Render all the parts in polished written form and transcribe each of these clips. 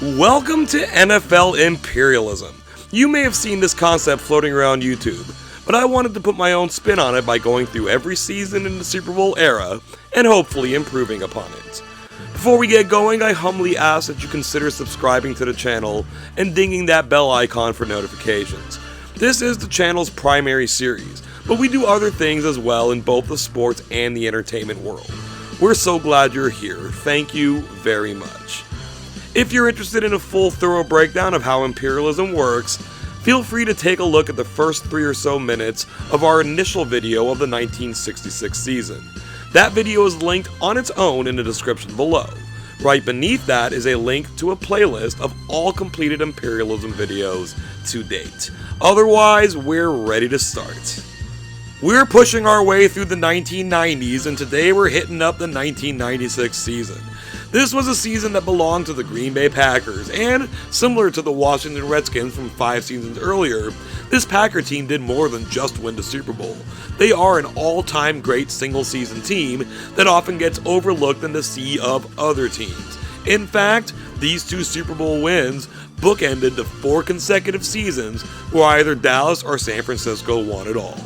Welcome to NFL Imperialism. You may have seen this concept floating around YouTube, but I wanted to put my own spin on it by going through every season in the Super Bowl era and hopefully improving upon it. Before we get going, I humbly ask that you consider subscribing to the channel and dinging that bell icon for notifications. This is the channel's primary series, but we do other things as well in both the sports and the entertainment world. We're so glad you're here. Thank you very much. If you're interested in a full thorough breakdown of how imperialism works, feel free to take a look at the first 3 or so minutes of our initial video of the 1966 season. That video is linked on its own in the description below. Right beneath that is a link to a playlist of all completed imperialism videos to date. Otherwise, we're ready to start. We're pushing our way through the 1990s, and today we're hitting up the 1996 season. This was a season that belonged to the Green Bay Packers, and similar to the Washington Redskins from 5 seasons earlier, this Packer team did more than just win the Super Bowl. They are an all-time great single-season team that often gets overlooked in the sea of other teams. In fact, these 2 Super Bowl wins bookended the 4 consecutive seasons where either Dallas or San Francisco won it all.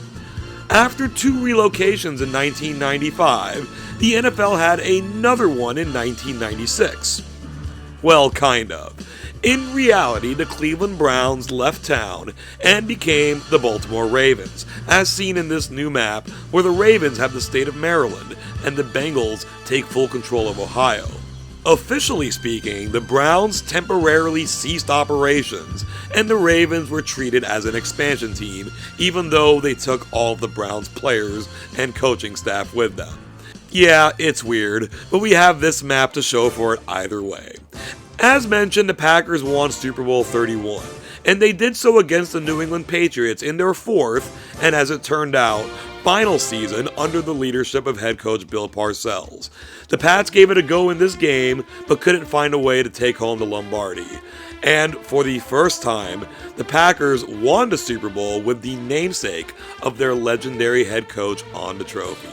After 2 relocations in 1995, the NFL had another one in 1996. Well, kind of. In reality, the Cleveland Browns left town and became the Baltimore Ravens, as seen in this new map where the Ravens have the state of Maryland and the Bengals take full control of Ohio. Officially speaking, the Browns temporarily ceased operations, and the Ravens were treated as an expansion team, even though they took all of the Browns' players and coaching staff with them. Yeah, it's weird, but we have this map to show for it either way. As mentioned, the Packers won Super Bowl 31, and they did so against the New England Patriots in their 4th, and as it turned out, final season under the leadership of head coach Bill Parcells. The Pats gave it a go in this game, but couldn't find a way to take home the Lombardi. And for the first time, the Packers won the Super Bowl with the namesake of their legendary head coach on the trophy.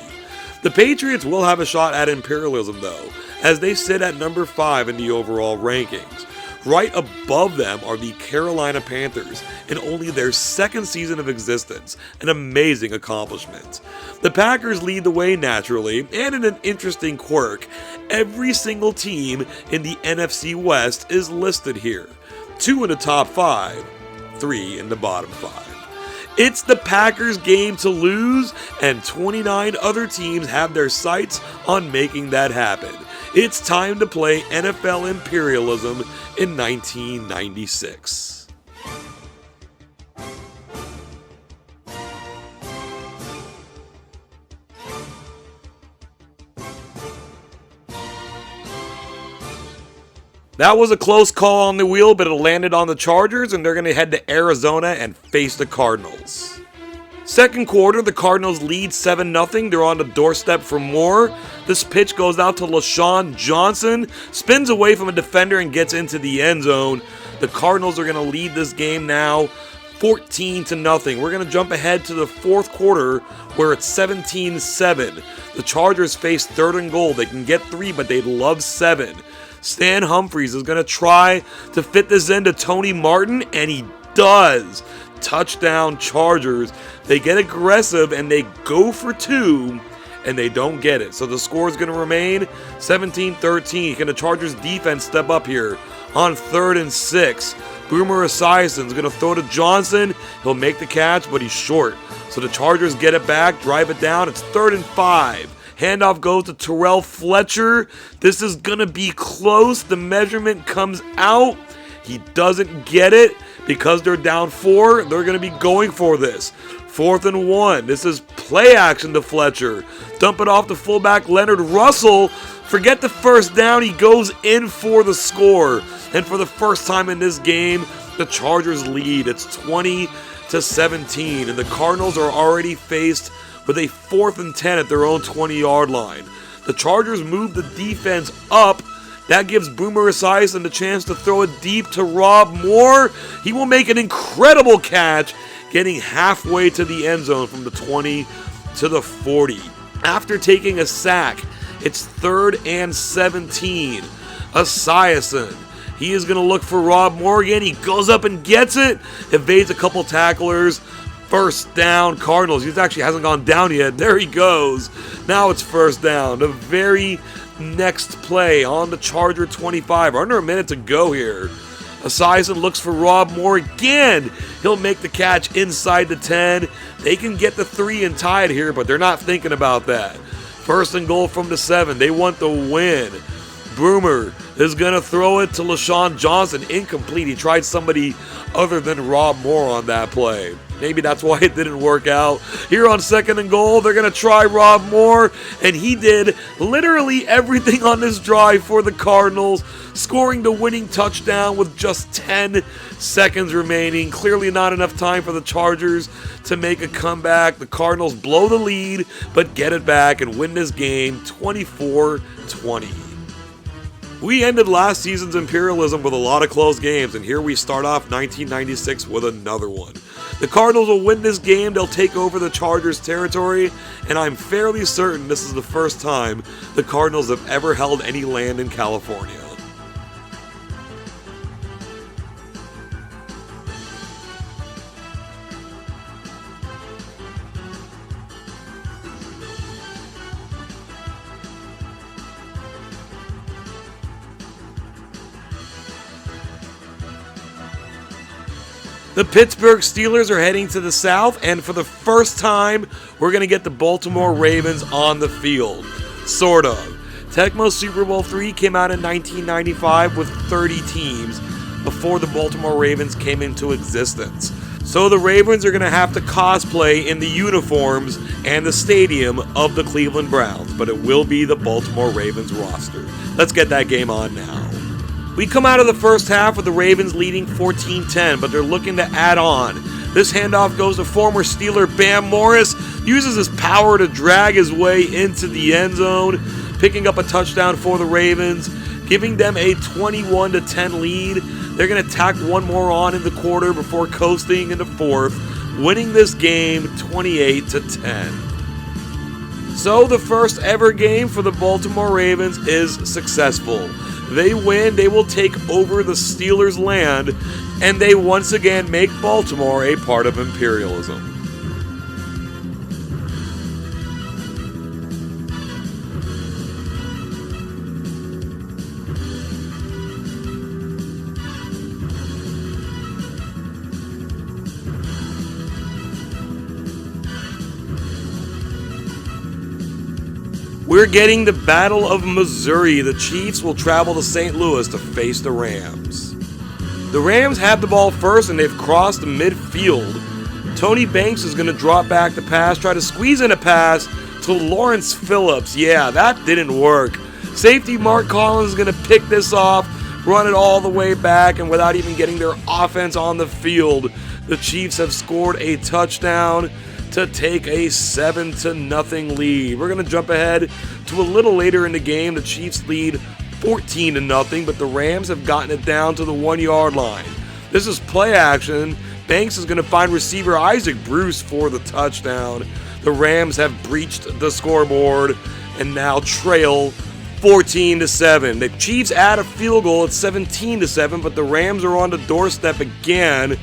The Patriots will have a shot at imperialism though, as they sit at number 5 in the overall rankings. Right above them are the Carolina Panthers in only their 2nd season of existence, an amazing accomplishment. The Packers lead the way naturally, and in an interesting quirk, every single team in the NFC West is listed here. 2 in the top 5, 3 in the bottom 5. It's the Packers' game to lose, and 29 other teams have their sights on making that happen. It's time to play NFL Imperialism in 1996. That was a close call on the wheel, but it landed on the Chargers, and they're going to head to Arizona and face the Cardinals. Second quarter, the Cardinals lead 7-0. They're on the doorstep for more. This pitch goes out to LaShawn Johnson, spins away from a defender and gets into the end zone. The Cardinals are going to lead this game now 14-0. We're going to jump ahead to the 4th quarter where it's 17-7. The Chargers face 3rd and goal. They can get 3, but they'd love 7. Stan Humphries is going to try to fit this into Tony Martin, and he does. Touchdown Chargers. They get aggressive and they go for 2, and they don't get it. So the score is going to remain 17-13. Can the Chargers defense step up here on 3rd and 6? Boomer Esiason is going to throw to Johnson. He'll make the catch, but he's short. So the Chargers get it back, drive it down. It's 3rd and 5. Handoff goes to Terrell Fletcher. This is going to be close. The measurement comes out. He doesn't get it. Because they're down 4, they're going to be going for this. 4th and 1. This is play action to Fletcher. Dump it off to fullback Leonard Russell. Forget the first down. He goes in for the score. And for the first time in this game, the Chargers lead. It's 20-17. And the Cardinals are already faced with a 4th and 10 at their own 20-yard line. The Chargers move the defense up. That gives Boomer Esiason the chance to throw it deep to Rob Moore. He will make an incredible catch, getting halfway to the end zone from the 20 to the 40. After taking a sack, it's 3rd and 17. Esiason He is going to look for Rob Morgan. He goes up and gets it. Evades a couple tacklers. First down, Cardinals. He actually hasn't gone down yet. There he goes. Now it's first down. The very next play on the Charger 25. Under a minute to go here. Esiason looks for Rob Moore again. He'll make the catch inside the 10. They can get the 3 and tie it here, but they're not thinking about that. First and goal from the 7. They want the win. Broomer is going to throw it to LaShawn Johnson. Incomplete. He tried somebody other than Rob Moore on that play. Maybe that's why it didn't work out. Here on second and goal, they're going to try Rob Moore, and he did literally everything on this drive for the Cardinals, scoring the winning touchdown with just 10 seconds remaining. Clearly not enough time for the Chargers to make a comeback. The Cardinals blow the lead, but get it back and win this game 24-20. We ended last season's Imperialism with a lot of close games, and here we start off 1996 with another one. The Cardinals will win this game, they'll take over the Chargers' territory, and I'm fairly certain this is the first time the Cardinals have ever held any land in California. The Pittsburgh Steelers are heading to the south, and for the first time, we're going to get the Baltimore Ravens on the field. Sort of. Tecmo Super Bowl III came out in 1995 with 30 teams before the Baltimore Ravens came into existence. So the Ravens are going to have to cosplay in the uniforms and the stadium of the Cleveland Browns, but it will be the Baltimore Ravens roster. Let's get that game on now. We come out of the first half with the Ravens leading 14-10, but they're looking to add on. This handoff goes to former Steeler Bam Morris, uses his power to drag his way into the end zone, picking up a touchdown for the Ravens, giving them a 21-10 lead. They're going to tack one more on in the quarter before coasting into fourth, winning this game 28-10. So the first ever game for the Baltimore Ravens is successful. They win, they will take over the Steelers' land, and they once again make Baltimore a part of imperialism. We're getting the Battle of Missouri. The Chiefs will travel to St. Louis to face the Rams. The Rams have the ball first, and they've crossed midfield. Tony Banks is going to drop back the pass, try to squeeze in a pass to Lawrence Phillips. Yeah, that didn't work. Safety Mark Collins is going to pick this off, run it all the way back, and without even getting their offense on the field, the Chiefs have scored a touchdown to take a 7-0 lead. We're going to jump ahead to a little later in the game. The Chiefs lead 14-0, but the Rams have gotten it down to the 1-yard line. This is play action. Banks is going to find receiver Isaac Bruce for the touchdown. The Rams have breached the scoreboard and now trail 14-7. The Chiefs add a field goal at 17-7, but the Rams are on the doorstep again.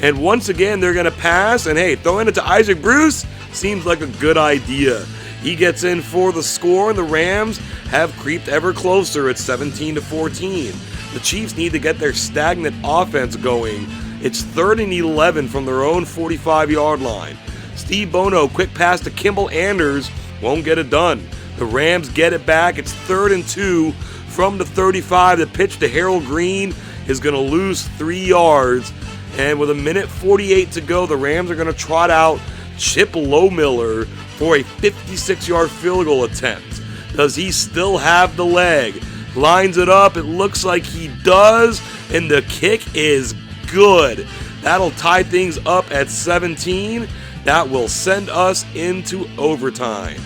And once again, they're going to pass. And hey, throwing it to Isaac Bruce seems like a good idea. He gets in for the score, and the Rams have creeped ever closer at 17-14. The Chiefs need to get their stagnant offense going. It's 3rd and 11 from their own 45-yard line. Steve Bono, quick pass to Kimball Anders, won't get it done. The Rams get it back. It's 3rd and 2 from the 35. The pitch to Harold Green is going to lose 3 yards. And with 1:48 to go, the Rams are going to trot out Chip Lowmiller for a 56-yard field goal attempt. Does he still have the leg? Lines it up. It looks like he does. And the kick is good. That'll tie things up at 17. That will send us into overtime.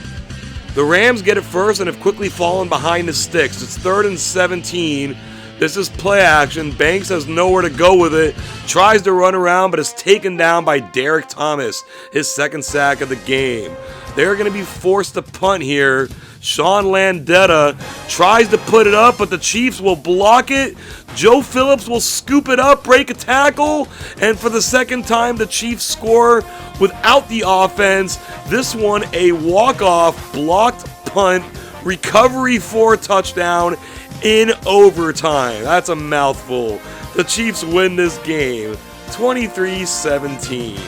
The Rams get it first and have quickly fallen behind the sticks. It's 3rd and 17. This is play action. Banks has nowhere to go with it. Tries to run around, but is taken down by Derek Thomas, his second sack of the game. They're going to be forced to punt here. Sean Landeta tries to put it up, but the Chiefs will block it. Joe Phillips will scoop it up, break a tackle, and for the second time the Chiefs score without the offense. This one a walk-off, blocked punt, recovery for a touchdown in overtime. That's a mouthful. The Chiefs win this game 23-17.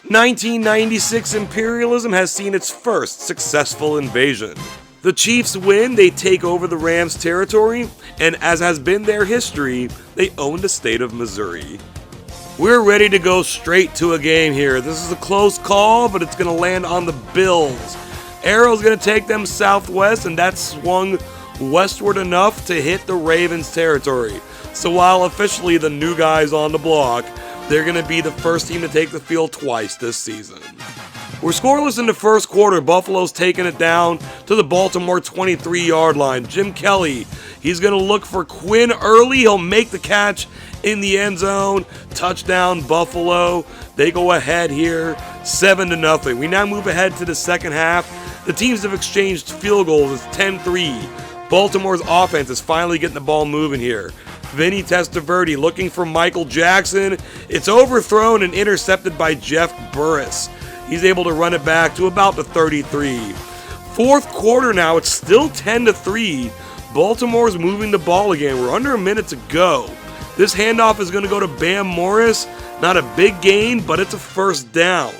1996 Imperialism has seen its first successful invasion. The Chiefs win, they take over the Rams' territory, and as has been their history, they own the state of Missouri. We're ready to go straight to a game here. This is a close call, but it's going to land on the Bills. Arrow's going to take them southwest, and that's swung westward enough to hit the Ravens' territory. So while officially the new guys on the block, they're going to be the first team to take the field twice this season. We're scoreless in the first quarter. Buffalo's taking it down to the Baltimore 23-yard line. Jim Kelly, he's going to look for Quinn early. He'll make the catch in the end zone. Touchdown, Buffalo. They go ahead here, 7-0. We now move ahead to the second half. The teams have exchanged field goals. It's 10-3. Baltimore's offense is finally getting the ball moving here. Vinny Testaverde looking for Michael Jackson. It's overthrown and intercepted by Jeff Burris. He's able to run it back to about the 33. Fourth quarter now, it's still 10-3. Baltimore's moving the ball again. We're under a minute to go. This handoff is going to go to Bam Morris. Not a big gain, but it's a first down.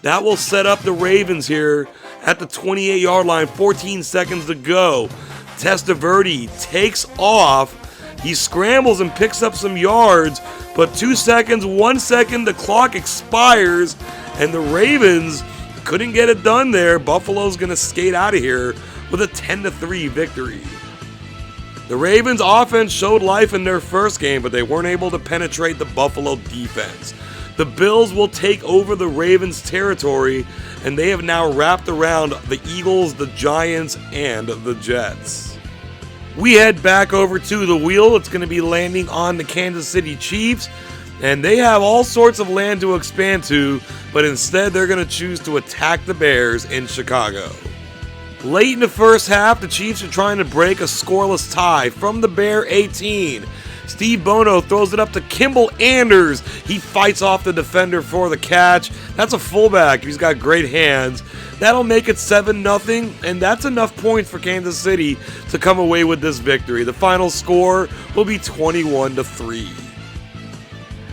That will set up the Ravens here at the 28-yard line. 14 seconds to go. Testaverde takes off. He scrambles and picks up some yards, but 2 seconds, 1 second, the clock expires, and the Ravens couldn't get it done there. Buffalo's going to skate out of here with a 10-3 victory. The Ravens offense showed life in their first game, but they weren't able to penetrate the Buffalo defense. The Bills will take over the Ravens' territory, and they have now wrapped around the Eagles, the Giants, and the Jets. We head back over to the wheel. It's going to be landing on the Kansas City Chiefs, and they have all sorts of land to expand to, but instead they're going to choose to attack the Bears in Chicago. Late in the first half, the Chiefs are trying to break a scoreless tie from the Bear 18. Steve Bono throws it up to Kimball Anders. He fights off the defender for the catch. That's a fullback. He's got great hands. That'll make it 7-0, and that's enough points for Kansas City to come away with this victory. The final score will be 21-3.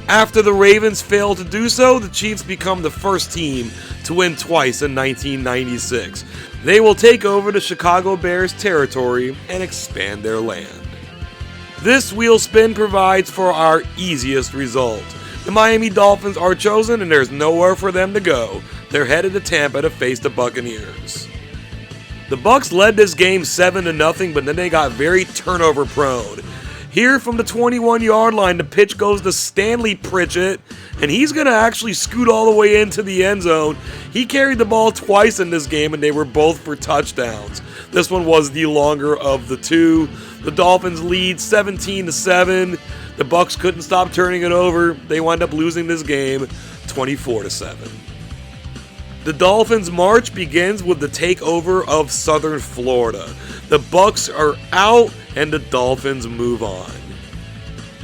After the Ravens fail to do so, the Chiefs become the first team to win twice in 1996. They will take over the Chicago Bears territory and expand their land. This wheel spin provides for our easiest result. The Miami Dolphins are chosen, and there's nowhere for them to go. They're headed to Tampa to face the Buccaneers. The Bucs led this game 7-0, but then they got very turnover prone. Here from the 21-yard line, the pitch goes to Stanley Pritchett, and he's going to actually scoot all the way into the end zone. He carried the ball twice in this game, and they were both for touchdowns. This one was the longer of the two. The Dolphins lead 17-7. The Bucs couldn't stop turning it over. They wind up losing this game 24-7. The Dolphins' march begins with the takeover of Southern Florida. The Bucs are out, and the Dolphins move on.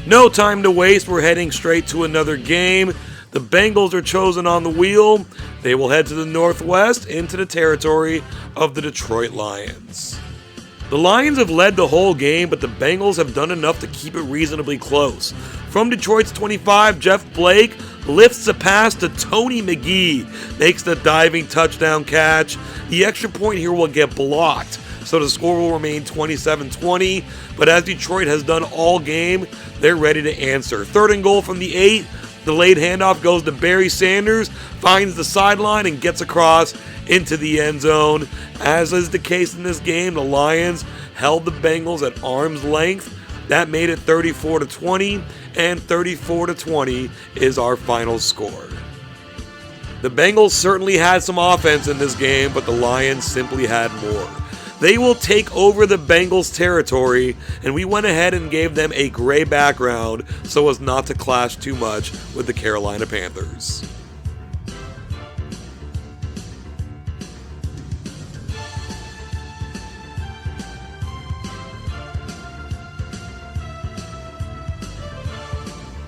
No time to waste. We're heading straight to another game. The Bengals are chosen on the wheel. They will head to the northwest into the territory of the Detroit Lions. The Lions have led the whole game, but the Bengals have done enough to keep it reasonably close. From Detroit's 25, Jeff Blake lifts a pass to Tony McGee, makes the diving touchdown catch. The extra point here will get blocked, so the score will remain 27-20, but as Detroit has done all game, they're ready to answer. 3rd and goal from the 8, the late handoff goes to Barry Sanders, finds the sideline and gets across into the end zone. As is the case in this game, the Lions held the Bengals at arm's length. That made it 34-20, and 34-20 is our final score. The Bengals certainly had some offense in this game, but the Lions simply had more. They will take over the Bengals territory, and we went ahead and gave them a gray background so as not to clash too much with the Carolina Panthers.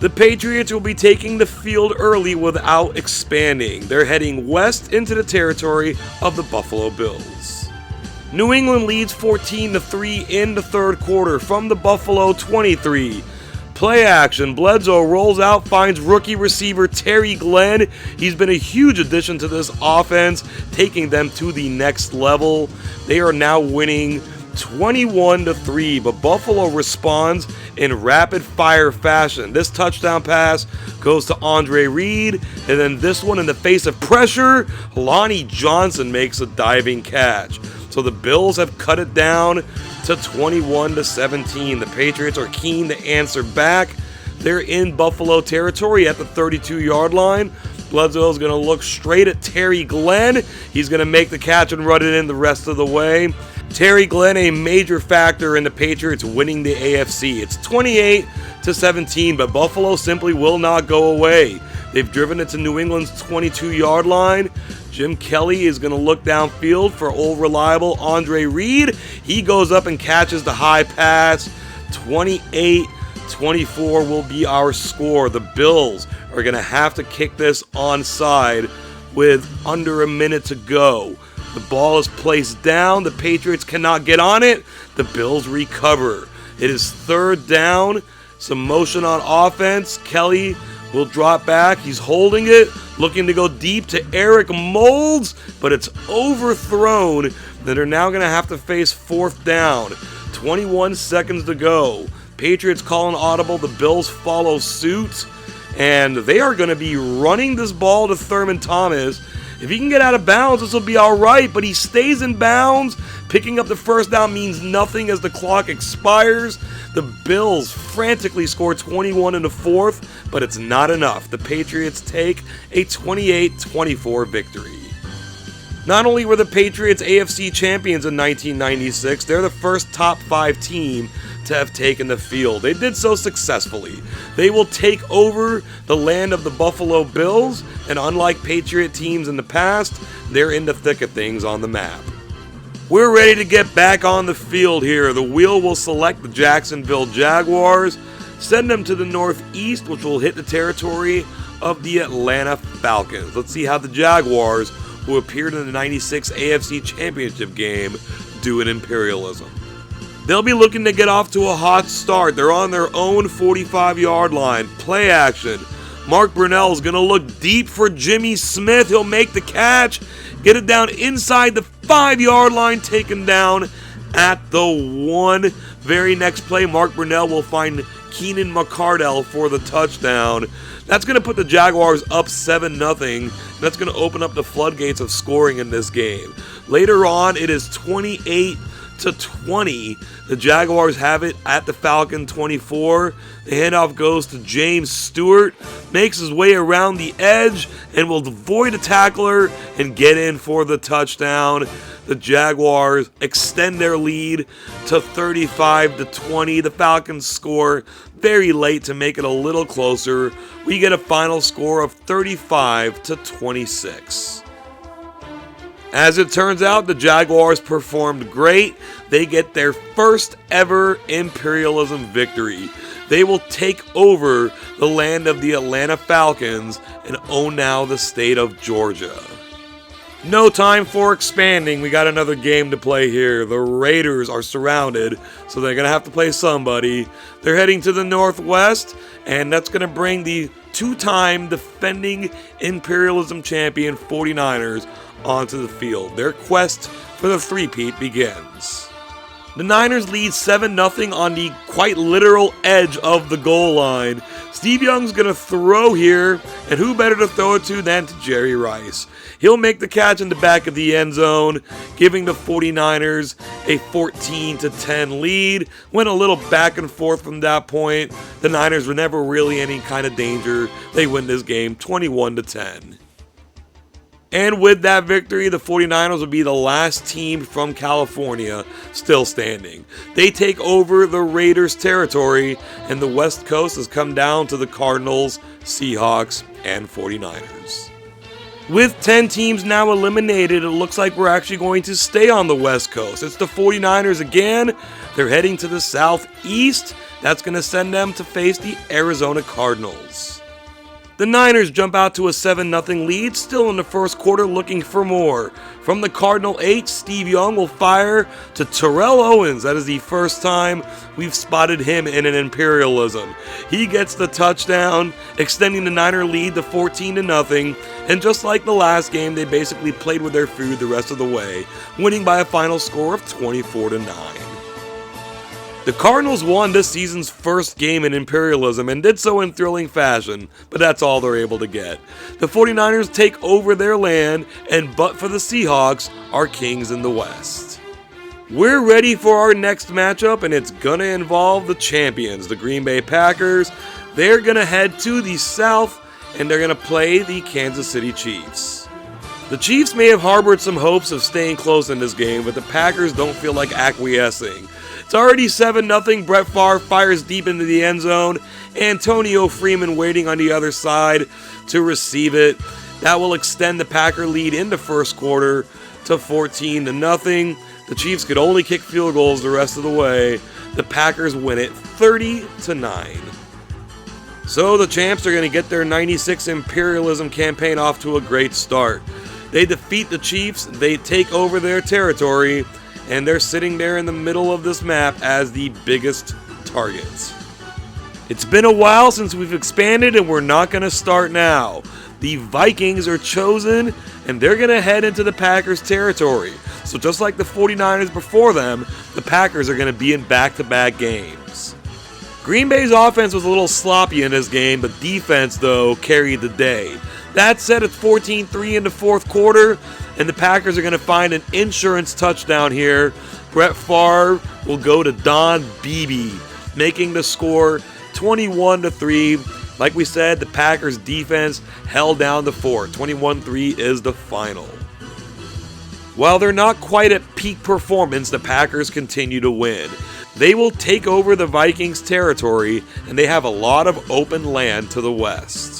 The Patriots will be taking the field early without expanding. They're heading west into the territory of the Buffalo Bills. New England leads 14-3 in the third quarter from the Buffalo 23. Play action, Bledsoe rolls out, finds rookie receiver Terry Glenn. He's been a huge addition to this offense, taking them to the next level. They are now winning 21-3, but Buffalo responds in rapid-fire fashion. This touchdown pass goes to Andre Reed, and then this one in the face of pressure, Lonnie Johnson makes a diving catch. So the Bills have cut it down to 21-17. The Patriots are keen to answer back. They're in Buffalo territory at the 32-yard line. Bledsoe's going to look straight at Terry Glenn. He's going to make the catch and run it in the rest of the way. Terry Glenn, a major factor in the Patriots winning the AFC. It's 28-17, but Buffalo simply will not go away. They've driven it to New England's 22-yard line. Jim Kelly is going to look downfield for old reliable Andre Reed. He goes up and catches the high pass. 28-24 will be our score. The Bills are going to have to kick this onside with under a minute to go. The ball is placed down. The Patriots cannot get on it. The Bills recover. It is third down. Some motion on offense. Kelly will drop back. He's holding it, looking to go deep to Eric Moulds, but it's overthrown. Then they're now going to have to face fourth down. 21 seconds to go. Patriots call an audible. The Bills follow suit, and they are going to be running this ball to Thurman Thomas. If he can get out of bounds, this will be all right, but he stays in bounds. Picking up the first down means nothing as the clock expires. The Bills frantically score 21 in the fourth, but it's not enough. The Patriots take a 28-24 victory. Not only were the Patriots AFC champions in 1996, they're the first top 5 team to have taken the field. They did so successfully. They will take over the land of the Buffalo Bills, and unlike Patriot teams in the past, they're in the thick of things on the map. We're ready to get back on the field here. The wheel will select the Jacksonville Jaguars, send them to the northeast, which will hit the territory of the Atlanta Falcons. Let's see how the Jaguars, who appeared in the 96 AFC Championship game, do in Imperialism. They'll be looking to get off to a hot start. They're on their own 45-yard line. Play action. Mark Brunell is going to look deep for Jimmy Smith. He'll make the catch, get it down inside the 5-yard line, taken down at the 1. Very next play, Mark Brunell will find Keenan McCardell for the touchdown. That's going to put the Jaguars up 7-0. That's going to open up the floodgates of scoring in this game. Later on, it is 28-20. The Jaguars have it at the Falcon 24. The handoff goes to James Stewart, makes his way around the edge and will avoid a tackler and get in for the touchdown. The Jaguars extend their lead to 35-20. The Falcons score very late to make it a little closer. We get a final score of 35-26. As it turns out, the Jaguars performed great. They get their first ever Imperialism victory. They will take over the land of the Atlanta Falcons and own now the state of Georgia. No time for expanding. We got another game to play here. The Raiders are surrounded, so they're going to have to play somebody. They're heading to the northwest, and that's going to bring the two-time defending Imperialism champion 49ers onto the field. Their quest for the three-peat begins. The Niners lead 7-0 on the quite literal edge of the goal line. Steve Young's going to throw here, and who better to throw it to than to Jerry Rice. He'll make the catch in the back of the end zone, giving the 49ers a 14-10 lead. Went a little back and forth from that point. The Niners were never really any kind of danger. They win this game 21-10. And with that victory, the 49ers will be the last team from California still standing. They take over the Raiders' territory, and the West Coast has come down to the Cardinals, Seahawks, and 49ers. With 10 teams now eliminated, it looks like we're actually going to stay on the West Coast. It's the 49ers again. They're heading to the southeast. That's going to send them to face the Arizona Cardinals. The Niners jump out to a 7-0 lead, still in the first quarter looking for more. From the Cardinal 8, Steve Young will fire to Terrell Owens. That is the first time we've spotted him in an Imperialism. He gets the touchdown, extending the Niner lead to 14-0, and just like the last game, they basically played with their food the rest of the way, winning by a final score of 24-9. The Cardinals won this season's first game in Imperialism and did so in thrilling fashion, but that's all they're able to get. The 49ers take over their land, and but for the Seahawks, are kings in the West. We're ready for our next matchup, and it's gonna involve the champions, the Green Bay Packers. They're gonna head to the South, and they're gonna play the Kansas City Chiefs. The Chiefs may have harbored some hopes of staying close in this game, but the Packers don't feel like acquiescing. It's already 7-0, Brett Favre fires deep into the end zone, Antonio Freeman waiting on the other side to receive it. That will extend the Packer lead in the first quarter to 14-0. The Chiefs could only kick field goals the rest of the way. The Packers win it 30-9. So the champs are going to get their 96 Imperialism campaign off to a great start. They defeat the Chiefs, they take over their territory, and they're sitting there in the middle of this map as the biggest targets. It's been a while since we've expanded, and we're not going to start now. The Vikings are chosen, and they're going to head into the Packers' territory. So just like the 49ers before them, the Packers are going to be in back-to-back games. Green Bay's offense was a little sloppy in this game, but defense, though, carried the day. That said, it's 14-3 in the fourth quarter, and the Packers are going to find an insurance touchdown here. Brett Favre will go to Don Beebe, making the score 21-3. Like we said, the Packers defense held down the fort. 21-3 is the final. While they're not quite at peak performance, the Packers continue to win. They will take over the Vikings' territory, and they have a lot of open land to the west.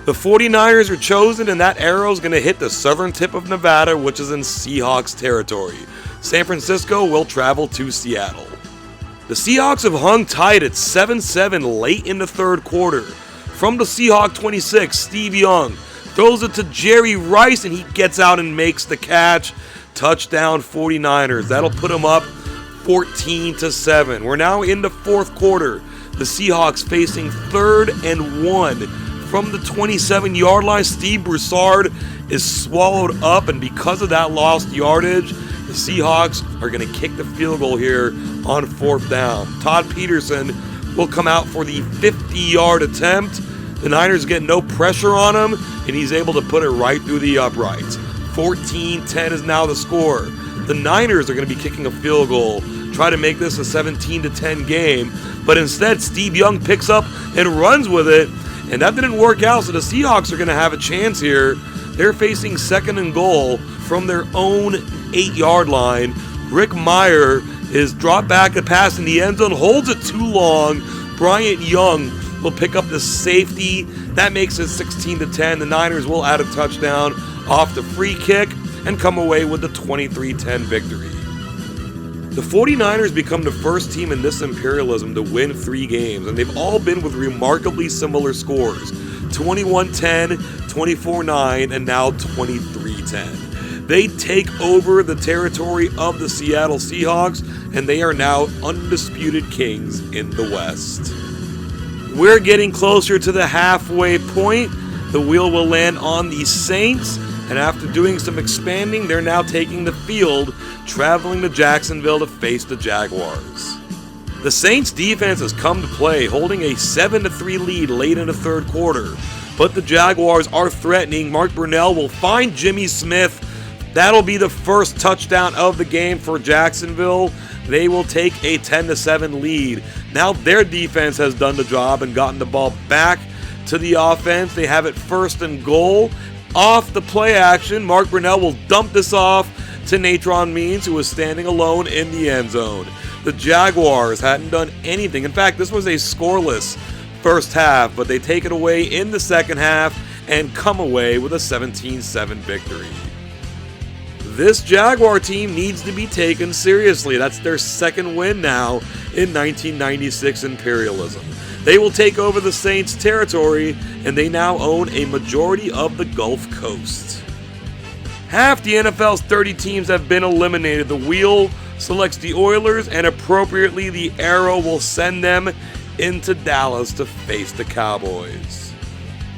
The 49ers are chosen, and that arrow is going to hit the southern tip of Nevada, which is in Seahawks territory. San Francisco will travel to Seattle. The Seahawks have hung tight at 7-7 late in the third quarter. From the Seahawk 26, Steve Young throws it to Jerry Rice, and he gets out and makes the catch. Touchdown 49ers. That'll put them up 14-7. We're now in the fourth quarter. The Seahawks facing 3rd and 1. From the 27-yard line, Steve Broussard is swallowed up, and because of that lost yardage, the Seahawks are going to kick the field goal here on 4th down. Todd Peterson will come out for the 50-yard attempt. The Niners get no pressure on him, and he's able to put it right through the uprights. 14-10 is now the score. The Niners are going to be kicking a field goal, try to make this a 17-10 game, but instead Steve Young picks up and runs with it. And that didn't work out, so the Seahawks are going to have a chance here. They're facing 2nd and goal from their own 8-yard line. Rick Meyer is dropped back a pass in the end zone, holds it too long. Bryant Young will pick up the safety. That makes it 16-10. The Niners will add a touchdown off the free kick and come away with the 23-10 victory. The 49ers become the first team in this Imperialism to win 3 games, and they've all been with remarkably similar scores. 21-10, 24-9, and now 23-10. They take over the territory of the Seattle Seahawks, and they are now undisputed kings in the West. We're getting closer to the halfway point. The wheel will land on the Saints, and after doing some expanding, they're now taking the field, traveling to Jacksonville to face the Jaguars. The Saints defense has come to play, holding a 7-3 lead late in the third quarter. But the Jaguars are threatening. Mark Brunell will find Jimmy Smith. That'll be the first touchdown of the game for Jacksonville. They will take a 10-7 lead. Now their defense has done the job and gotten the ball back to the offense. They have it 1st and goal. Off the play action, Mark Brunell will dump this off to Natron Means, who was standing alone in the end zone. The Jaguars hadn't done anything. In fact, this was a scoreless first half, but they take it away in the second half and come away with a 17-7 victory. This Jaguar team needs to be taken seriously. That's their second win now in 1996 Imperialism. They will take over the Saints' territory, and they now own a majority of the Gulf Coast. Half the NFL's 30 teams have been eliminated. The wheel selects the Oilers, and appropriately the arrow will send them into Dallas to face the Cowboys.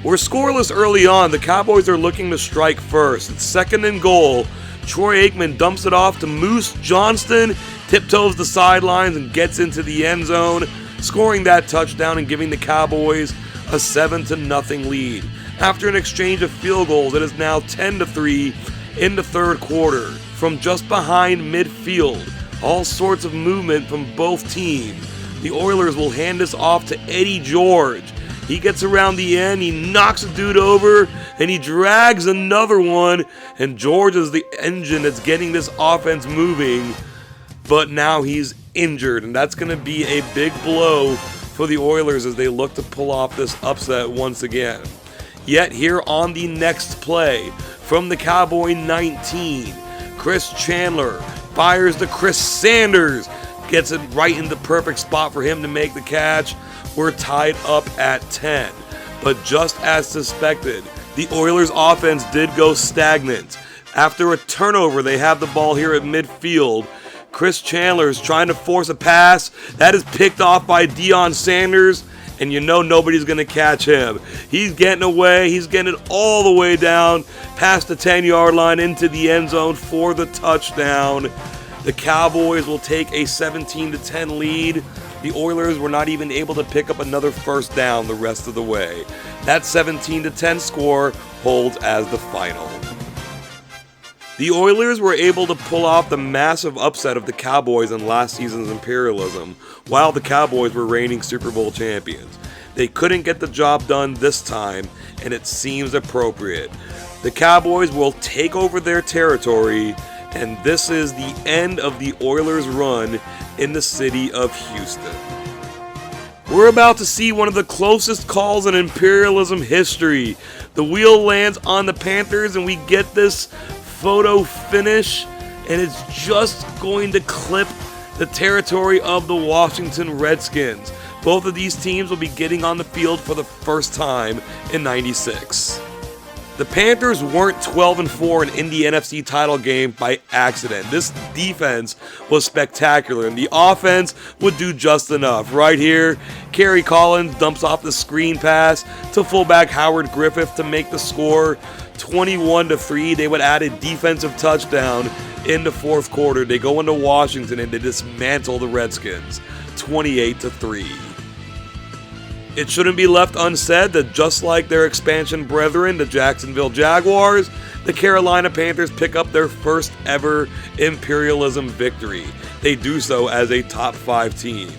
We're scoreless early on. The Cowboys are looking to strike first. It's second and goal. Troy Aikman dumps it off to Moose Johnston, tiptoes the sidelines and gets into the end zone, scoring that touchdown and giving the Cowboys a 7-0 lead. After an exchange of field goals, it is now 10-3 in the third quarter. From just behind midfield, all sorts of movement from both teams. The Oilers will hand this off to Eddie George. He gets around the end, he knocks a dude over, and he drags another one, and George is the engine that's getting this offense moving, but now he's injured, and that's going to be a big blow for the Oilers as they look to pull off this upset once again. Yet here on the next play, from the Cowboy 19, Chris Chandler fires to Chris Sanders, gets it right in the perfect spot for him to make the catch. We're tied up at 10. But just as suspected, the Oilers' offense did go stagnant. After a turnover, they have the ball here at midfield. Chris Chandler is trying to force a pass. That is picked off by Deion Sanders, and you know nobody's going to catch him. He's getting away. He's getting it all the way down past the 10-yard line into the end zone for the touchdown. The Cowboys will take a 17-10 lead. The Oilers were not even able to pick up another first down the rest of the way. That 17-10 score holds as the final. The Oilers were able to pull off the massive upset of the Cowboys in last season's Imperialism, while the Cowboys were reigning Super Bowl champions. They couldn't get the job done this time, and it seems appropriate. The Cowboys will take over their territory, and this is the end of the Oilers' run in the city of Houston. We're about to see one of the closest calls in Imperialism history. The wheel lands on the Panthers, and we get this photo finish, and it's just going to clip the territory of the Washington Redskins. Both of these teams will be getting on the field for the first time in '96. The Panthers weren't 12-4 in the NFC title game by accident. This defense was spectacular, and the offense would do just enough. Right here, Kerry Collins dumps off the screen pass to fullback Howard Griffith to make the score 21-3. They would add a defensive touchdown in the fourth quarter. They go into Washington and they dismantle the Redskins 28-3. It shouldn't be left unsaid that just like their expansion brethren, the Jacksonville Jaguars, the Carolina Panthers pick up their first ever Imperialism victory. They do so as a top 5 team.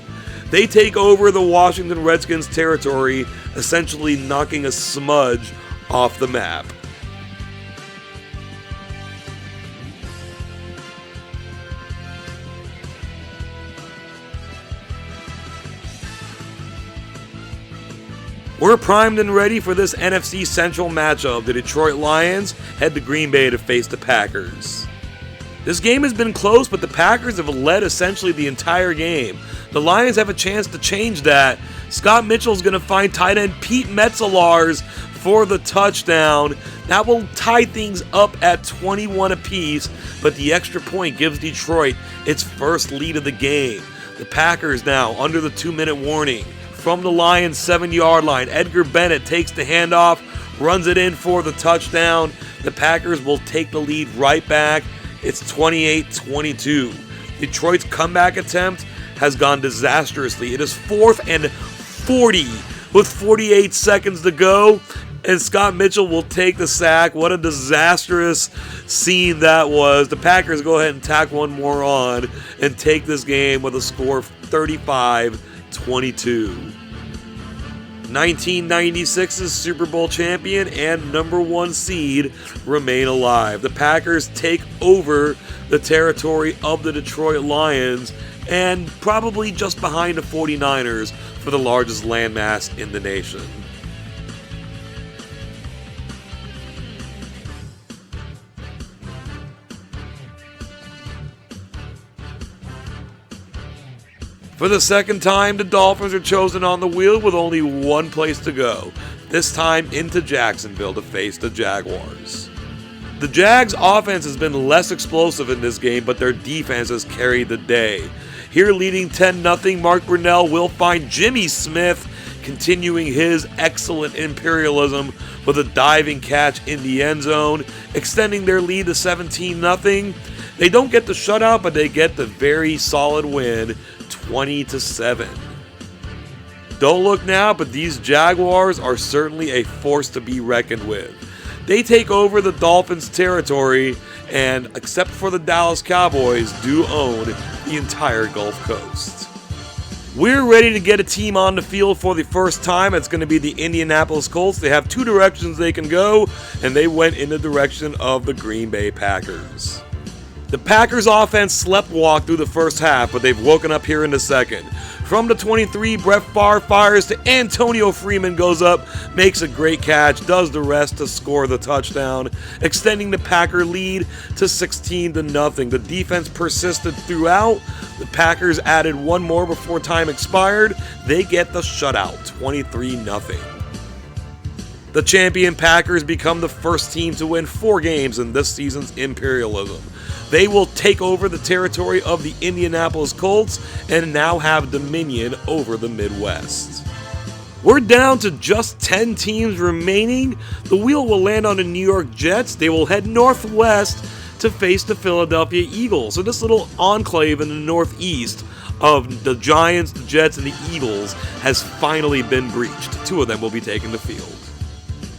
They take over the Washington Redskins territory, essentially knocking a smudge off the map. We're primed and ready for this NFC Central matchup. The Detroit Lions head to Green Bay to face the Packers. This game has been close, but the Packers have led essentially the entire game. The Lions have a chance to change that. Scott Mitchell's going to find tight end Pete Metzelaars for the touchdown. That will tie things up at 21 apiece, but the extra point gives Detroit its first lead of the game. The Packers now under the 2-minute warning. From the Lions' 7-yard line, Edgar Bennett takes the handoff, runs it in for the touchdown. The Packers will take the lead right back. It's 28-22. Detroit's comeback attempt has gone disastrously. It is 4th and 40 with 48 seconds to go, and Scott Mitchell will take the sack. What a disastrous scene that was. The Packers go ahead and tack one more on and take this game with a score of 35-22. 1996's Super Bowl champion and number 1 seed remain alive. The Packers take over the territory of the Detroit Lions, and probably just behind the 49ers for the largest landmass in the nation. For the second time, the Dolphins are chosen on the wheel with only one place to go, this time into Jacksonville to face the Jaguars. The Jags' offense has been less explosive in this game, but their defense has carried the day. Here leading 10-0, Mark Brunell will find Jimmy Smith continuing his excellent imperialism with a diving catch in the end zone, extending their lead to 17-0. They don't get the shutout, but they get the very solid win, 20-7. Don't look now, but these Jaguars are certainly a force to be reckoned with. They take over the Dolphins' territory and, except for the Dallas Cowboys, do own the entire Gulf Coast. We're ready to get a team on the field for the first time. It's going to be the Indianapolis Colts. They have two directions they can go, and they went in the direction of the Green Bay Packers. The Packers offense sleptwalked through the first half, but they've woken up here in the second. From the 23, Brett Favre fires to Antonio Freeman, goes up, makes a great catch, does the rest to score the touchdown, extending the Packer lead to 16-0. The defense persisted throughout. The Packers added one more before time expired. They get the shutout, 23-0. The champion Packers become the first team to win 4 games in this season's Imperialism. They will take over the territory of the Indianapolis Colts and now have dominion over the Midwest. We're down to just 10 teams remaining. The wheel will land on the New York Jets. They will head northwest to face the Philadelphia Eagles. So this little enclave in the northeast of the Giants, the Jets, and the Eagles has finally been breached. 2 of them will be taking the field.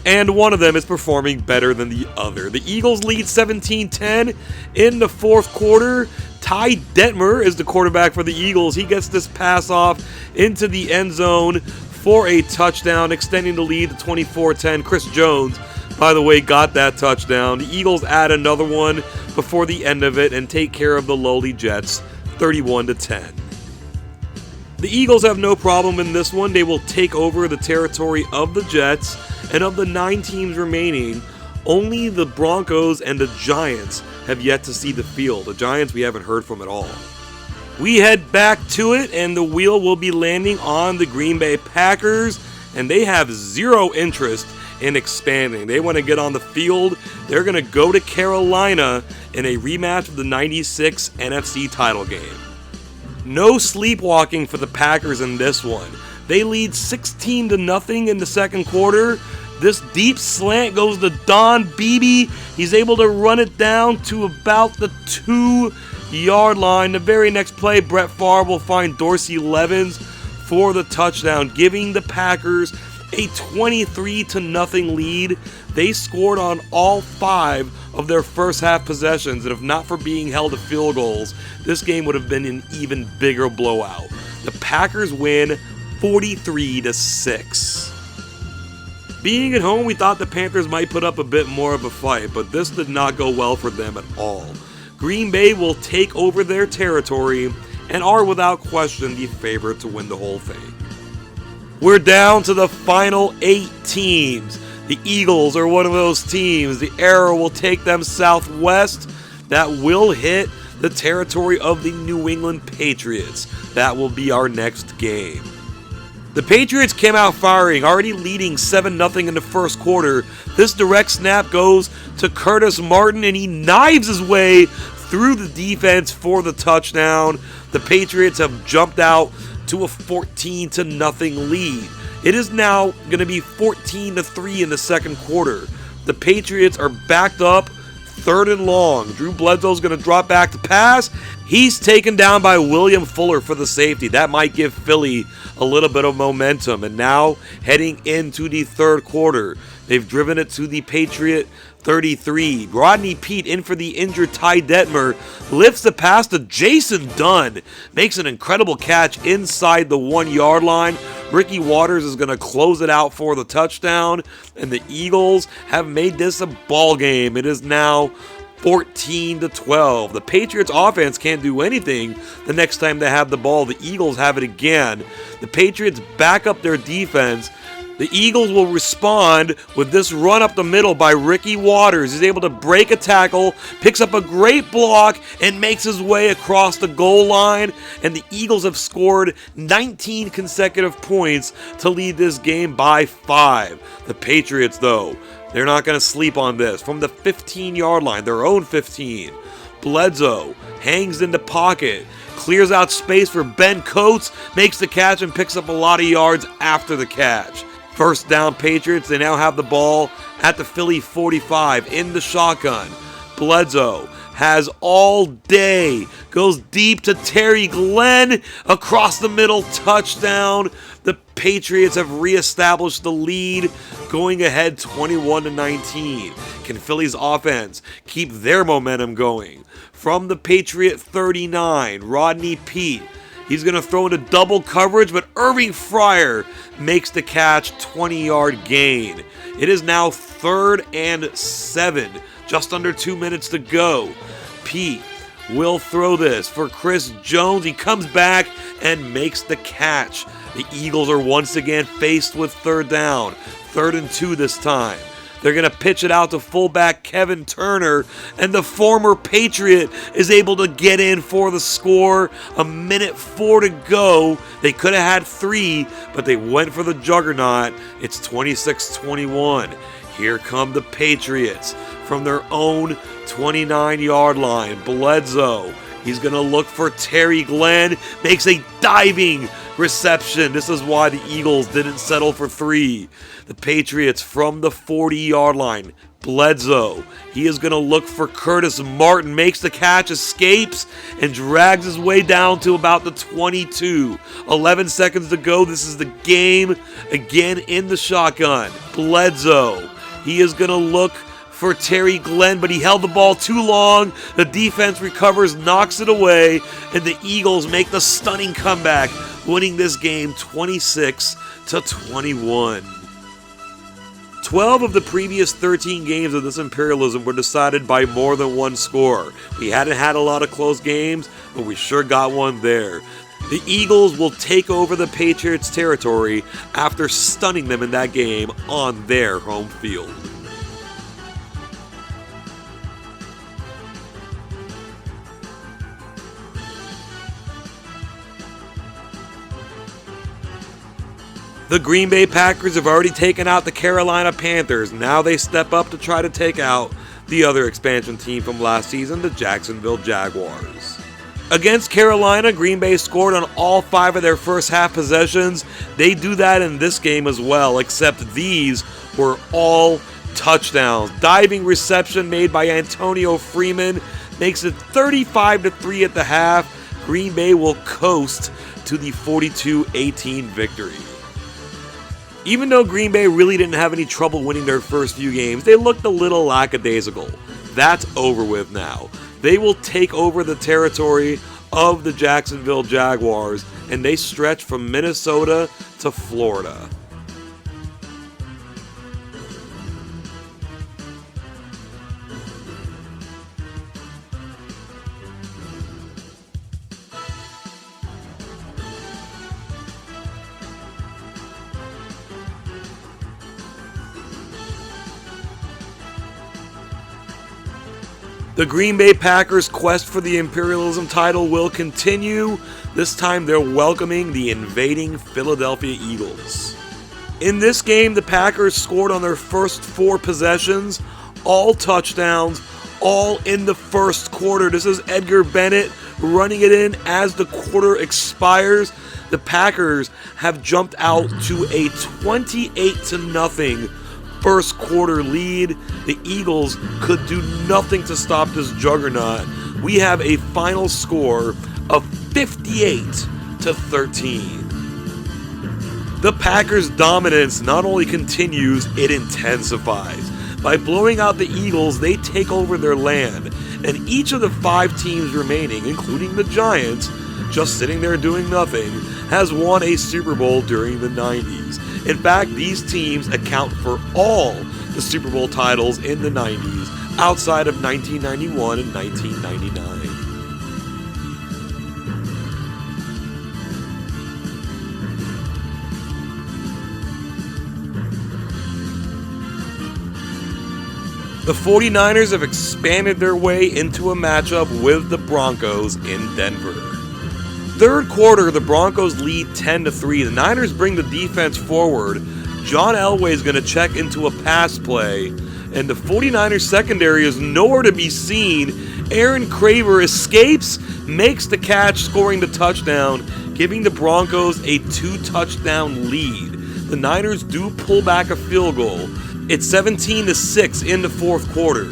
And one of them is performing better than the other. The Eagles lead 17-10 in the fourth quarter. Ty Detmer is the quarterback for the Eagles. He gets this pass off into the end zone for a touchdown, extending the lead to 24-10. Chris Jones, by the way, got that touchdown. The Eagles add another one before the end of it and take care of the lowly Jets, 31-10. The Eagles have no problem in this one. They will take over the territory of the Jets. And of the 9 teams remaining, only the Broncos and the Giants have yet to see the field. The Giants we haven't heard from at all. We head back to it, and the wheel will be landing on the Green Bay Packers, and they have zero interest in expanding. They want to get on the field. They're going to go to Carolina in a rematch of the 96 NFC title game. No sleepwalking for the Packers in this one. They lead 16-0 in the second quarter. This deep slant goes to Don Beebe. He's able to run it down to about the 2-yard line. The very next play, Brett Favre will find Dorsey Levens for the touchdown, giving the Packers a 23-0 lead. They scored on all 5 of their first half possessions, and if not for being held to field goals, this game would have been an even bigger blowout. The Packers win 43-6. Being at home, we thought the Panthers might put up a bit more of a fight, but this did not go well for them at all. Green Bay will take over their territory and are without question the favorite to win the whole thing. We're down to the final 8 teams. The Eagles are one of those teams. The arrow will take them southwest. That will hit the territory of the New England Patriots. That will be our next game. The Patriots came out firing, already leading 7-0 in the first quarter. This direct snap goes to Curtis Martin, and he knives his way through the defense for the touchdown. The Patriots have jumped out to a 14-0 lead. It is now going to be 14-3 in the second quarter. The Patriots are backed up, 3rd and long. Drew Bledsoe's going to drop back to pass. He's taken down by William Fuller for the safety. That might give Philly a little bit of momentum. And now heading into the third quarter, they've driven it to the Patriot 33. Rodney Peete in for the injured Ty Detmer. Lifts the pass to Jason Dunn. Makes an incredible catch inside the 1-yard line. Ricky Waters is going to close it out for the touchdown. And the Eagles have made this a ball game. It is now 14-12. The Patriots offense can't do anything the next time they have the ball. The Eagles have it again. The Patriots back up their defense. The Eagles will respond with this run up the middle by Ricky Waters. He's able to break a tackle, picks up a great block, and makes his way across the goal line. And the Eagles have scored 19 consecutive points to lead this game by 5. The Patriots, though, they're not going to sleep on this. From the 15-yard line, their own 15, Bledsoe hangs in the pocket, clears out space for Ben Coates, makes the catch, and picks up a lot of yards after the catch. First down Patriots, they now have the ball at the Philly 45 in the shotgun. Bledsoe has all day, goes deep to Terry Glenn, across the middle, touchdown. The Patriots have reestablished the lead, going ahead 21-19. Can Philly's offense keep their momentum going? From the Patriot 39, Rodney Peete. He's going to throw into double coverage, but Irving Fryer makes the catch, 20-yard gain. It is now 3rd and 7, just under 2 minutes to go. Peete will throw this for Chris Jones. He comes back and makes the catch. The Eagles are once again faced with 3rd down, 3rd and 2 this time. They're going to pitch it out to fullback Kevin Turner, and the former Patriot is able to get in for the score. 1:04 to go. They could have had 3, but they went for the juggernaut. It's 26-21. Here come the Patriots from their own 29-yard line. Bledsoe, he's going to look for Terry Glenn, makes a diving reception. This is why the Eagles didn't settle for 3. The Patriots from the 40-yard line. Bledsoe, he is going to look for Curtis Martin, makes the catch, escapes, and drags his way down to about the 22. 11 seconds to go. This is the game. Again in the shotgun. Bledsoe, he is going to look for Terry Glenn, but he held the ball too long. The defense recovers, knocks it away, and the Eagles make the stunning comeback, winning this game 26-21. 12 of the previous 13 games of this Imperialism were decided by more than one score. We hadn't had a lot of close games, but we sure got one there. The Eagles will take over the Patriots' territory after stunning them in that game on their home field. The Green Bay Packers have already taken out the Carolina Panthers. Now they step up to try to take out the other expansion team from last season, the Jacksonville Jaguars. Against Carolina, Green Bay scored on all 5 of their first half possessions. They do that in this game as well, except these were all touchdowns. Diving reception made by Antonio Freeman makes it 35-3 at the half. Green Bay will coast to the 42-18 victory. Even though Green Bay really didn't have any trouble winning their first few games, they looked a little lackadaisical. That's over with now. They will take over the territory of the Jacksonville Jaguars, and they stretch from Minnesota to Florida. The Green Bay Packers' quest for the Imperialism title will continue. This time they're welcoming the invading Philadelphia Eagles. In this game, the Packers scored on their first 4 possessions, all touchdowns, all in the first quarter. This is Edgar Bennett running it in as the quarter expires. The Packers have jumped out to a 28-0 first quarter lead. The Eagles could do nothing to stop this juggernaut. We have a final score of 58-13. The Packers' dominance not only continues, it intensifies. By blowing out the Eagles, they take over their land, and each of the 5 teams remaining, including the Giants, just sitting there doing nothing, has won a Super Bowl during the 90s. In fact, these teams account for all the Super Bowl titles in the 90s, outside of 1991 and 1999. The 49ers have expanded their way into a matchup with the Broncos in Denver. Third quarter, the Broncos lead 10-3. The Niners bring the defense forward. John Elway is going to check into a pass play, and the 49ers secondary is nowhere to be seen. Aaron Craver escapes, makes the catch, scoring the touchdown, giving the Broncos a 2-touchdown lead. The Niners do pull back a field goal. It's 17-6 in the fourth quarter.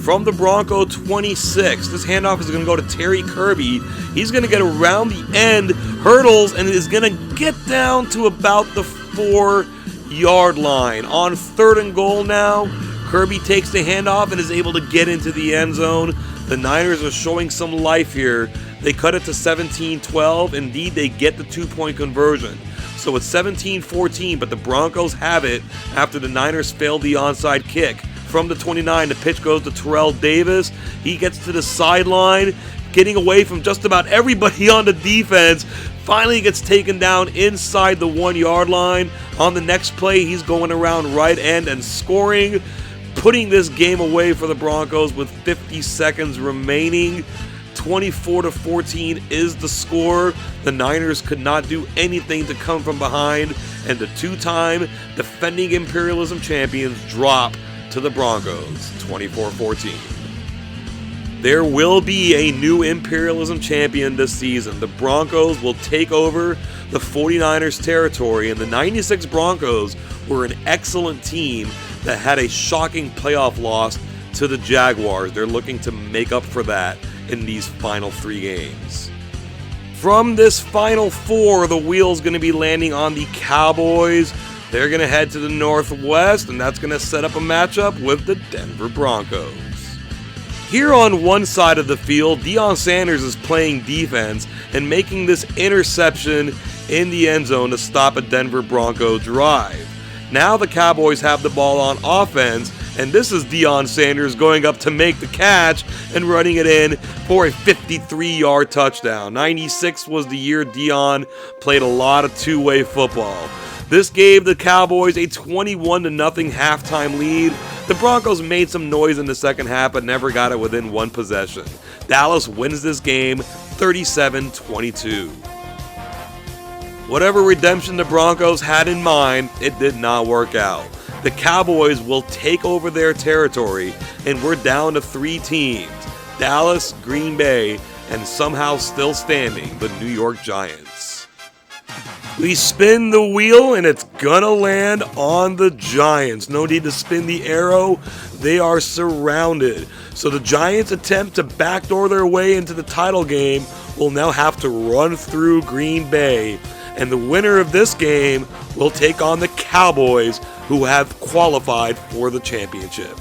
From the Bronco 26, this handoff is going to go to Terry Kirby. He's going to get around the end, hurdles, and is going to get down to about the 4-yard line. On 3rd and goal now, Kirby takes the handoff and is able to get into the end zone. The Niners are showing some life here. They cut it to 17-12. Indeed, they get the 2-point conversion. So it's 17-14, but the Broncos have it after the Niners failed the onside kick. From the 29, the pitch goes to Terrell Davis. He gets to the sideline, getting away from just about everybody on the defense. Finally gets taken down inside the 1-yard line. On the next play, he's going around right end and scoring, putting this game away for the Broncos with 50 seconds remaining. 24-14 is the score. The Niners could not do anything to come from behind, and the two-time defending Imperialism champions drop to the Broncos, 24-14. There will be a new Imperialism champion this season. The Broncos will take over the 49ers territory, and the 96 Broncos were an excellent team that had a shocking playoff loss to the Jaguars. They're looking to make up for that in these final 3 games. From this final 4, the wheel's going to be landing on the Cowboys. They're going to head to the Northwest, and that's going to set up a matchup with the Denver Broncos. Here on one side of the field, Deion Sanders is playing defense and making this interception in the end zone to stop a Denver Bronco drive. Now the Cowboys have the ball on offense, and this is Deion Sanders going up to make the catch and running it in for a 53-yard touchdown. 96 was the year Deion played a lot of two-way football. This gave the Cowboys a 21-0 halftime lead. The Broncos made some noise in the second half but never got it within one possession. Dallas wins this game 37-22. Whatever redemption the Broncos had in mind, it did not work out. The Cowboys will take over their territory, and we're down to 3 teams: Dallas, Green Bay, and somehow still standing, the New York Giants. We spin the wheel, and it's gonna land on the Giants. No need to spin the arrow. They are surrounded. So the Giants attempt to backdoor their way into the title game will now have to run through Green Bay. And the winner of this game will take on the Cowboys, who have qualified for the championship.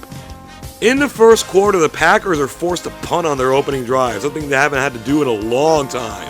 In the first quarter, the Packers are forced to punt on their opening drive, something they haven't had to do in a long time.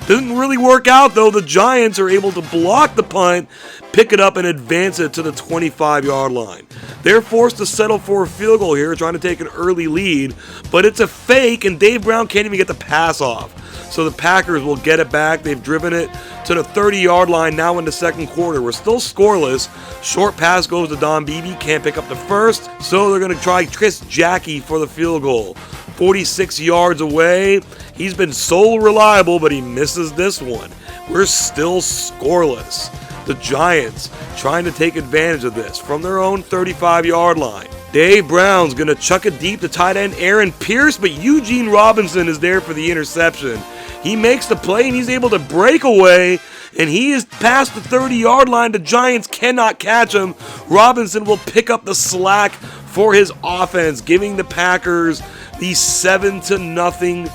Doesn't really work out, though. The Giants are able to block the punt, pick it up, and advance it to the 25-yard line. They're forced to settle for a field goal here, trying to take an early lead, but it's a fake, and Dave Brown can't even get the pass off. So the Packers will get it back. They've driven it to the 30-yard line now in the second quarter. We're still scoreless. Short pass goes to Don Beebe. Can't pick up the first. So they're going to try Chris Jackie for the field goal. 46 yards away. He's been so reliable, but he misses this one. We're still scoreless. The Giants trying to take advantage of this from their own 35-yard line. Dave Brown's going to chuck it deep to tight end Aaron Pierce, but Eugene Robinson is there for the interception. He makes the play, and he's able to break away, and he is past the 30-yard line. The Giants cannot catch him. Robinson will pick up the slack for his offense, giving the Packers the 7-0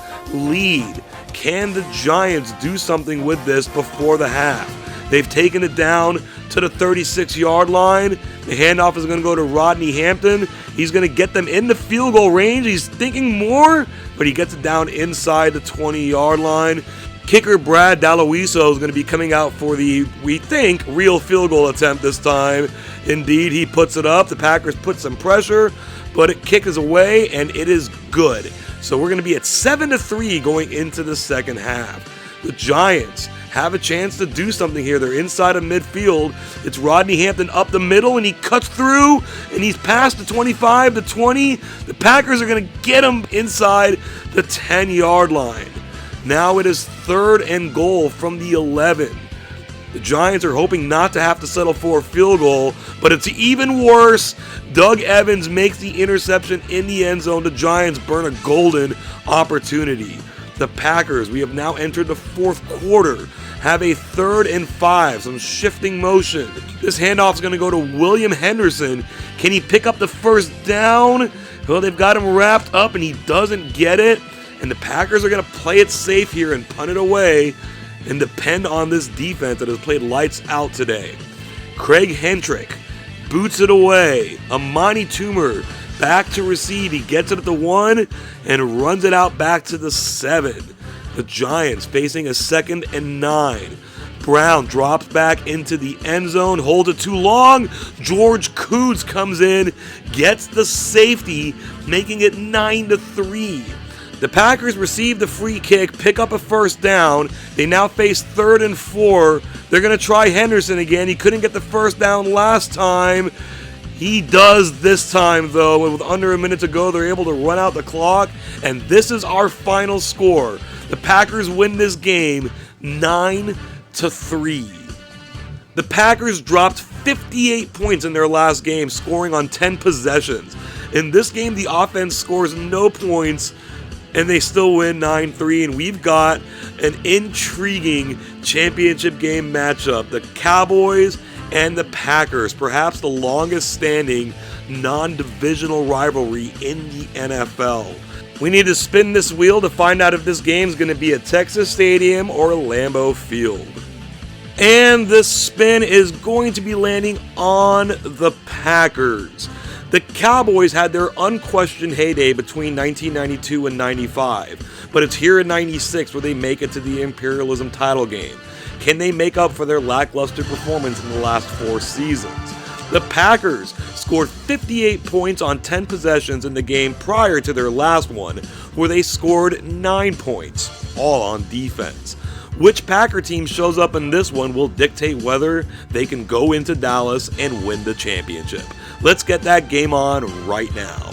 lead. Can the Giants do something with this before the half? They've taken it down to the 36-yard line. The handoff is going to go to Rodney Hampton. He's going to get them in the field goal range. He's thinking more, but he gets it down inside the 20-yard line. Kicker Brad Daloiso is going to be coming out for the, we think, real field goal attempt this time. Indeed, he puts it up. The Packers put some pressure, but it kicks away, and it is good. So we're going to be at 7-3 going into the second half. The Giants have a chance to do something here. They're inside of midfield. It's Rodney Hampton up the middle, and he cuts through, and he's past the 25, the 20. The Packers are going to get him inside the 10-yard line. Now it is 3rd and goal from the 11. The Giants are hoping not to have to settle for a field goal, but it's even worse. Doug Evans makes the interception in the end zone. The Giants burn a golden opportunity. The Packers, we have now entered the 4th quarter, have a 3rd and 5, some shifting motion. This handoff is going to go to William Henderson. Can he pick up the first down? Well, they've got him wrapped up, and he doesn't get it. And the Packers are going to play it safe here and punt it away and depend on this defense that has played lights out today. Craig Hentrick boots it away. Amani Toomer back to receive. He gets it at the 1 and runs it out back to the 7. The Giants facing a 2nd and 9. Brown drops back into the end zone, holds it too long. George Koontz comes in, gets the safety, making it 9-3. The Packers receive the free kick, pick up a first down. They now face 3rd and 4. They're going to try Henderson again. He couldn't get the first down last time. He does this time, though. And with under a minute to go, they're able to run out the clock. And this is our final score. The Packers win this game 9-3. The Packers dropped 58 points in their last game, scoring on 10 possessions. In this game, the offense scores no points, and they still win 9-3, and we've got an intriguing championship game matchup. The Cowboys and the Packers, perhaps the longest standing non-divisional rivalry in the NFL. We need to spin this wheel to find out if this game is going to be at Texas Stadium or Lambeau Field. And this spin is going to be landing on the Packers. The Cowboys had their unquestioned heyday between 1992 and 95, but it's here in 96 where they make it to the Imperialism title game. Can they make up for their lackluster performance in the last 4 seasons? The Packers scored 58 points on 10 possessions in the game prior to their last one, where they scored 9 points, all on defense. Which Packer team shows up in this one will dictate whether they can go into Dallas and win the championship. Let's get that game on right now.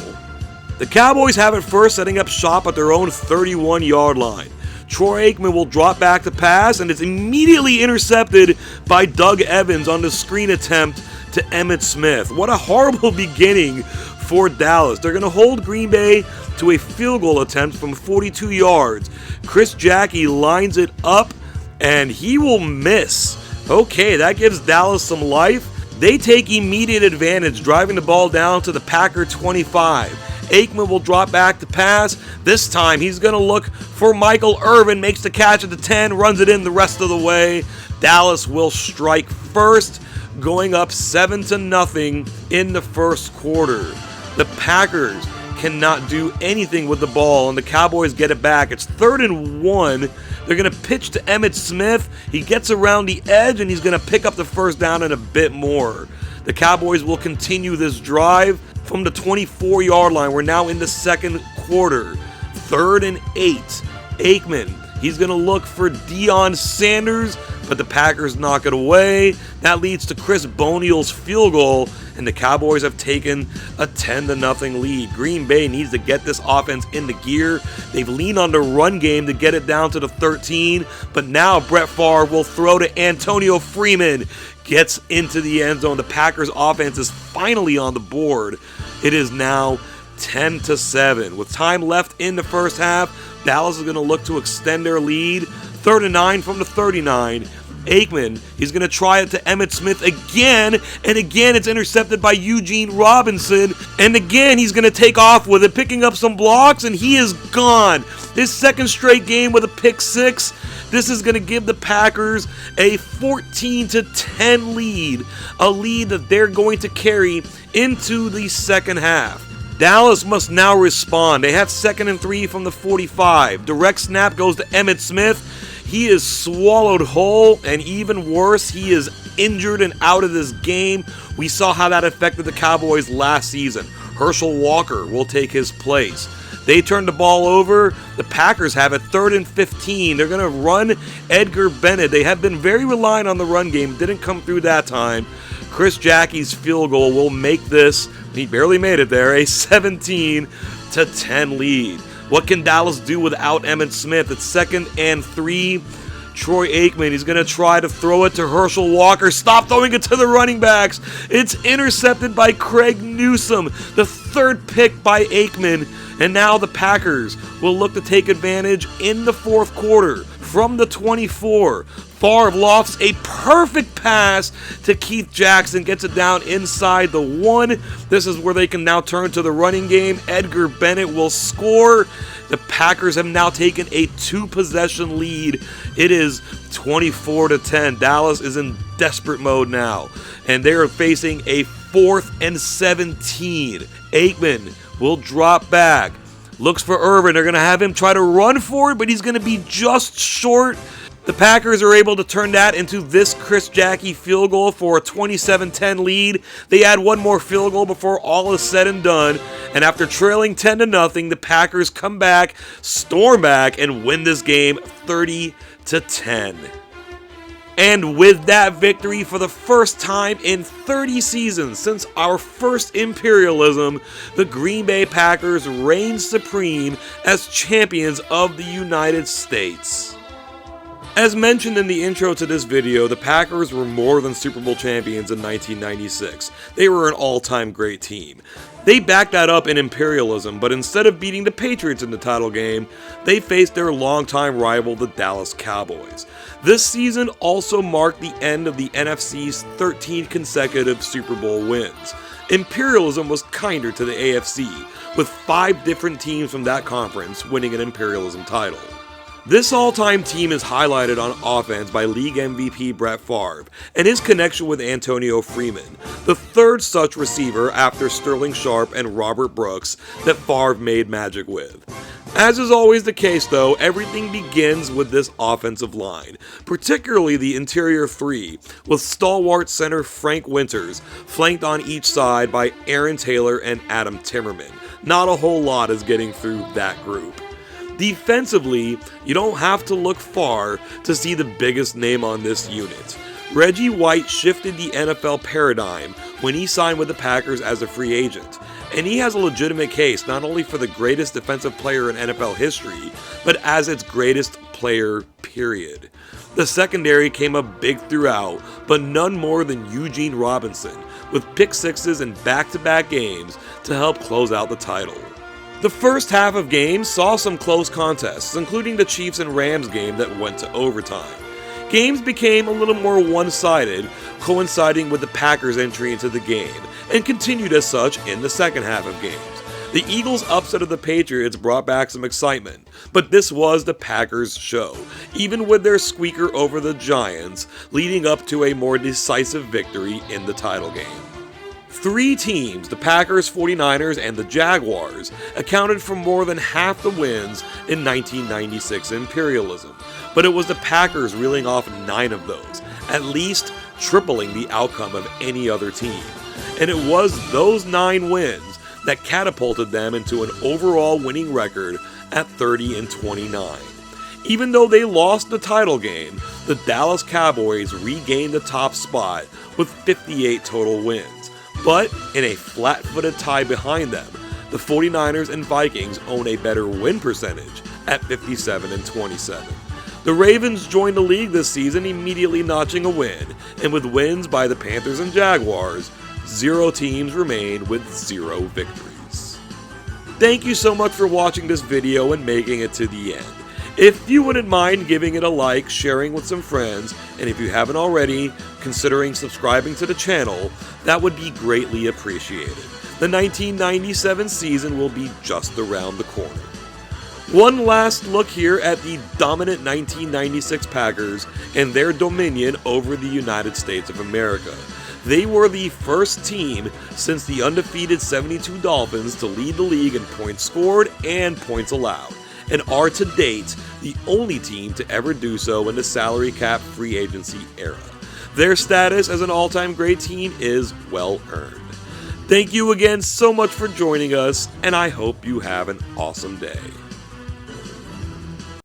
The Cowboys have it first, setting up shop at their own 31-yard line. Troy Aikman will drop back to pass, and it's immediately intercepted by Doug Evans on the screen attempt to Emmitt Smith. What a horrible beginning for Dallas. They're going to hold Green Bay to a field goal attempt from 42 yards. Chris Jackie lines it up, and he will miss. Okay, that gives Dallas some life. They take immediate advantage, driving the ball down to the Packer 25. Aikman will drop back to pass. This time, he's going to look for Michael Irvin, makes the catch at the 10, runs it in the rest of the way. Dallas will strike first, going up 7-0 in the first quarter. The Packers cannot do anything with the ball, and the Cowboys get it back. It's 3rd and 1. They're going to pitch to Emmitt Smith. He gets around the edge, and he's going to pick up the first down and a bit more. The Cowboys will continue this drive from the 24-yard line. We're now in the second quarter. 3rd and 8. Aikman, he's going to look for Deion Sanders, but the Packers knock it away. That leads to Chris Bonial's field goal, and the Cowboys have taken a 10-0 lead. Green Bay needs to get this offense into gear. They've leaned on the run game to get it down to the 13, but now Brett Favre will throw to Antonio Freeman. Gets into the end zone. The Packers offense is finally on the board. It is now 10-7. With time left in the first half, Dallas is going to look to extend their lead. 3rd and 9 from the 39. Aikman, he's going to try it to Emmitt Smith again, and again it's intercepted by Eugene Robinson, and again he's going to take off with it, picking up some blocks, and he is gone. His second straight game with a pick six. This is going to give the Packers a 14-10 lead, a lead that they're going to carry into the second half. Dallas must now respond. They have 2nd and 3 from the 45. Direct snap goes to Emmitt Smith. He is swallowed whole, and even worse, he is injured and out of this game. We saw how that affected the Cowboys last season. Herschel Walker will take his place. They turn the ball over. The Packers have it 3rd and 15. They're going to run Edgar Bennett. They have been very reliant on the run game. Didn't come through that time. Chris Jackie's field goal will make this, he barely made it there, a 17-10 lead. What can Dallas do without Emmitt Smith? It's 2nd and 3. Troy Aikman, he's going to try to throw it to Herschel Walker. Stop throwing it to the running backs. It's intercepted by Craig Newsome, the 3rd pick by Aikman. And now the Packers will look to take advantage in the 4th quarter from the 24. Favre lofts a perfect pass to Keith Jackson, gets it down inside the 1. This is where they can now turn to the running game. Edgar Bennett will score. The Packers have now taken a 2-possession lead. It is 24-10. Dallas is in desperate mode now, and they are facing a 4th and 17. Aikman will drop back, looks for Irvin. They're going to have him try to run for it, but he's going to be just short. The Packers are able to turn that into this Chris Jackie field goal for a 27-10 lead. They add one more field goal before all is said and done. And after trailing 10-0, the Packers come back, storm back, and win this game 30-10. And with that victory, for the first time in 30 seasons since our first Imperialism, the Green Bay Packers reign supreme as champions of the United States. As mentioned in the intro to this video, the Packers were more than Super Bowl champions in 1996. They were an all-time great team. They backed that up in Imperialism, but instead of beating the Patriots in the title game, they faced their longtime rival, the Dallas Cowboys. This season also marked the end of the NFC's 13th consecutive Super Bowl wins. Imperialism was kinder to the AFC, with 5 different teams from that conference winning an Imperialism title. This all-time team is highlighted on offense by league MVP Brett Favre and his connection with Antonio Freeman, the 3rd such receiver after Sterling Sharpe and Robert Brooks that Favre made magic with. As is always the case though, everything begins with this offensive line, particularly the interior 3, with stalwart center Frank Winters, flanked on each side by Aaron Taylor and Adam Timmerman. Not a whole lot is getting through that group. Defensively, you don't have to look far to see the biggest name on this unit. Reggie White shifted the NFL paradigm when he signed with the Packers as a free agent, and he has a legitimate case not only for the greatest defensive player in NFL history, but as its greatest player, period. The secondary came up big throughout, but none more than Eugene Robinson, with pick sixes in back-to-back games to help close out the title. The first half of games saw some close contests, including the Chiefs and Rams game that went to overtime. Games became a little more one-sided, coinciding with the Packers' entry into the game, and continued as such in the second half of games. The Eagles' upset of the Patriots brought back some excitement, but this was the Packers' show, even with their squeaker over the Giants, leading up to a more decisive victory in the title game. 3 teams, the Packers, 49ers, and the Jaguars, accounted for more than half the wins in 1996 Imperialism, but it was the Packers reeling off 9 of those, at least tripling the outcome of any other team. And it was those 9 wins that catapulted them into an overall winning record at 30-29. Even though they lost the title game, the Dallas Cowboys regained the top spot with 58 total wins. But in a flat-footed tie behind them, the 49ers and Vikings own a better win percentage at 57-27. The Ravens joined the league this season, immediately notching a win, and with wins by the Panthers and Jaguars, 0 teams remain with 0 victories. Thank you so much for watching this video and making it to the end. If you wouldn't mind giving it a like, sharing with some friends, and if you haven't already, considering subscribing to the channel, that would be greatly appreciated. The 1997 season will be just around the corner. One last look here at the dominant 1996 Packers and their dominion over the United States of America. They were the first team since the undefeated 72 Dolphins to lead the league in points scored and points allowed, and are to date the only team to ever do so in the salary cap free agency era. Their status as an all-time great team is well earned. Thank you again so much for joining us, and I hope you have an awesome day.